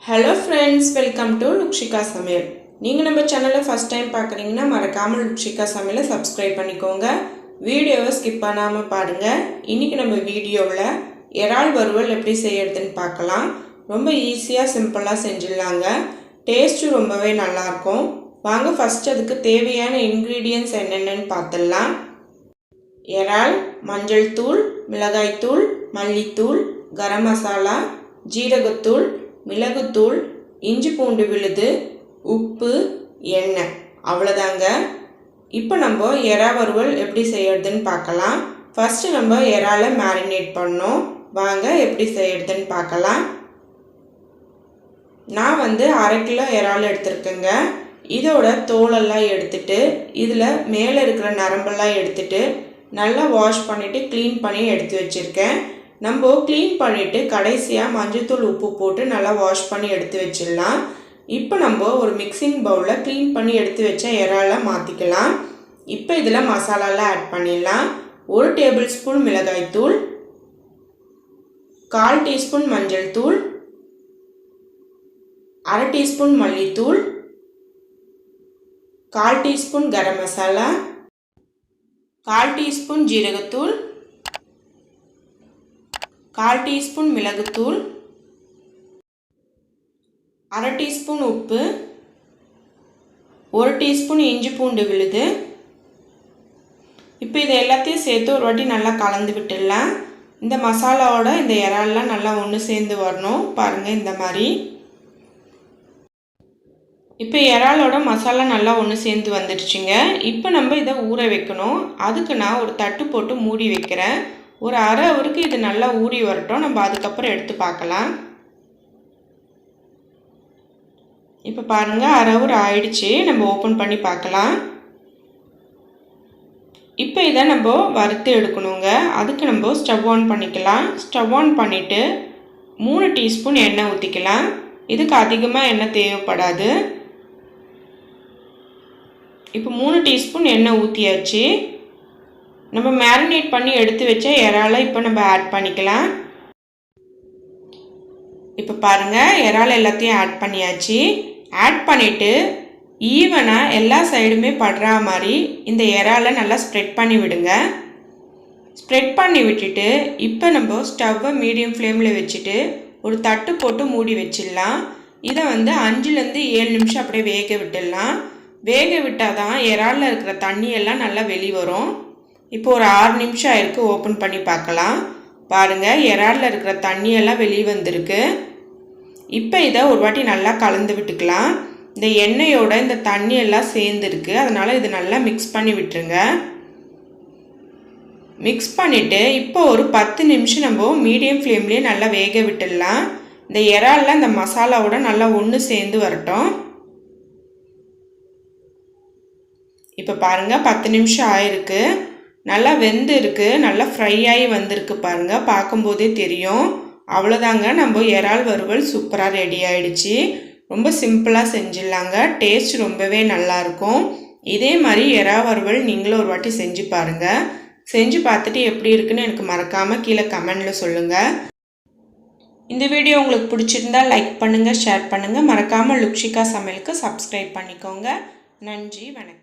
Hello friends, welcome to Lukshiga Samayal. நீங்க நம்ம சேனலை first time பார்க்கறீங்கன்னா மறக்காம Lukshiga Samayala subscribe பண்ணிக்கோங்க. வீடியோவை skip பண்ணாம பாருங்க. இன்னைக்கு நம்ம வீடியோல இறால் வறுவல் எப்படி செய்யறதுன்னு பார்க்கலாம். ரொம்ப ஈஸியா சிம்பிளா செஞ்சிடலாங்க. டேஸ்ட் ரொம்பவே நல்லா இருக்கும். வாங்க first அதுக்கு தேவையான ingredients என்னென்னன்னு பார்த்தலாம். இறால், மஞ்சள் தூள், மிளகாய் தூள், மல்லித்தூள், கரம் மசாலா, ஜீரகத்தூள், மிளகுத்தூள், இஞ்சி பூண்டு விழுது, உப்பு, எண்ணெய் அவ்வளவுதாங்க. இப்போ நம்ம இறா வறுவல் எப்படி செய்யறதுன்னு பார்க்கலாம். ஃபர்ஸ்ட் நம்ம இறாலை மேரினேட் பண்ணோம். வாங்க எப்படி செய்யறதுன்னு பார்க்கலாம். நான் வந்து 1/2 கிலோ இறால் எடுத்துருக்கேங்க. இதோட தோலெல்லாம் எடுத்துட்டு இதில் மேலே இருக்கிற நரம்பெல்லாம் எடுத்துட்டு நல்லா வாஷ் பண்ணிவிட்டு க்ளீன் பண்ணி எடுத்து வச்சுருக்கேன். நம்ம க்ளீன் பண்ணிவிட்டு கடைசியாக மஞ்சத்தூள் உப்பு போட்டு நல்லா வாஷ் பண்ணி எடுத்து வச்சிடலாம். இப்போ நம்ம ஒரு மிக்சிங் பவுலில் க்ளீன் பண்ணி எடுத்து வச்ச இறாலை மாற்றிக்கலாம். இப்போ இதில் மசாலாலாம் ஆட் பண்ணிடலாம். 1 டேபிள் ஸ்பூன் மிளகாய்த்தூள், 1/4 டீஸ்பூன் மஞ்சள் தூள், 1/2 டீஸ்பூன் மல்லித்தூள், 1/4 டீஸ்பூன் கரம் மசாலா, 1/4 டீஸ்பூன் ஜீரகத்தூள், 1/4 டீஸ்பூன் மிளகுத்தூள், 1/2 டீஸ்பூன் உப்பு, 1 டீஸ்பூன் இஞ்சி பூண்டு விழுது. இப்போ இது எல்லாத்தையும் சேர்த்து ஒரு வாட்டி நல்லா கலந்து விட்டுடலாம். இந்த மசாலாவோட இந்த இறால்லாம் நல்லா ஒன்று சேர்ந்து வரணும். பாருங்கள் இந்த மாதிரி. இப்போ இறாலோட மசாலா நல்லா ஒன்று சேர்ந்து வந்துடுச்சுங்க. இப்போ நம்ம இதை ஊற வைக்கணும். அதுக்கு நான் ஒரு தட்டு போட்டு மூடி வைக்கிறேன். ஒரு 1/2 ஹவருக்கு இது நல்லா ஊறி வரட்டும். நம்ம அதுக்கப்புறம் எடுத்து பார்க்கலாம். இப்போ பாருங்கள் 1/2 ஹவர் ஆயிடுச்சு. நம்ம ஓப்பன் பண்ணி பார்க்கலாம். இப்போ இதை நம்ம வறுத்து எடுக்கணுங்க. அதுக்கு நம்ம ஸ்டவ் ஆன் பண்ணிக்கலாம். ஸ்டவ் ஆன் பண்ணிவிட்டு 3 டீஸ்பூன் எண்ணெய் ஊற்றிக்கலாம். இதுக்கு அதிகமாக எண்ணெய் தேவைப்படாது. இப்போ 3 டீஸ்பூன் எண்ணெய் ஊற்றியாச்சு. நம்ம மேரினேட் பண்ணி எடுத்து வச்ச இறாலை இப்போ நம்ம ஆட் பண்ணிக்கலாம். இப்போ பாருங்கள் இறால் எல்லாத்தையும் ஆட் பண்ணியாச்சு. ஆட் பண்ணிவிட்டு ஈவனாக எல்லா சைடுமே படுற மாதிரி இந்த இறாலை நல்லா ஸ்ப்ரெட் பண்ணி விடுங்க. ஸ்ப்ரெட் பண்ணி விட்டுட்டு இப்போ நம்ம ஸ்டவ்வை மீடியம் ஃப்ளேமில் வச்சுட்டு ஒரு தட்டு போட்டு மூடி வச்சிடலாம். இதை வந்து 5லேருந்து 7 நிமிஷம் அப்படியே வேக விட்டுடலாம். வேக விட்டால் தான் இறாலில் இருக்கிற தண்ணியெல்லாம் நல்லா வெளியே வரும். இப்போ ஒரு 6 நிமிஷம் ஆயிருக்கு. ஓப்பன் பண்ணி பார்க்கலாம். பாருங்கள் இறாலில் இருக்கிற தண்ணியெல்லாம் வெளியே வந்திருக்கு. இப்போ இதை ஒரு வாட்டி நல்லா கலந்து விட்டுக்கலாம். இந்த எண்ணெயோட இந்த தண்ணியெல்லாம் சேர்ந்துருக்கு. அதனால் இது நல்லா மிக்ஸ் பண்ணி விட்டுருங்க. மிக்ஸ் பண்ணிவிட்டு இப்போ ஒரு 10 நிமிஷம் நம்ம மீடியம் ஃப்ளேம்லேயே நல்லா வேக விட்டுடலாம். இந்த இறாலில் இந்த மசாலாவோட நல்லா ஒன்று சேர்ந்து வரட்டும். இப்போ பாருங்கள் 10 நிமிஷம் ஆயிருக்கு. நல்லா வெந்து இருக்குது. நல்லா ஃப்ரை ஆகி வந்திருக்கு பாருங்கள். பார்க்கும்போதே தெரியும். அவ்வளோதாங்க, நம்ம இறால் வறுவல் சூப்பராக ரெடி ஆகிடுச்சு. ரொம்ப சிம்பிளாக செஞ்சிடலாங்க. டேஸ்ட் ரொம்பவே நல்லாயிருக்கும். இதே மாதிரி இறா வறுவல் நீங்களும் ஒரு வாட்டி செஞ்சு பாருங்கள். செஞ்சு பார்த்துட்டு எப்படி இருக்குன்னு எனக்கு மறக்காமல் கீழே கமெண்டில் சொல்லுங்கள். இந்த வீடியோ உங்களுக்கு பிடிச்சிருந்தா லைக் பண்ணுங்கள், ஷேர் பண்ணுங்கள். மறக்காமல் லுக்ஷிகா சமையலுக்கு சப்ஸ்கிரைப் பண்ணிக்கோங்க. நன்றி, வணக்கம்.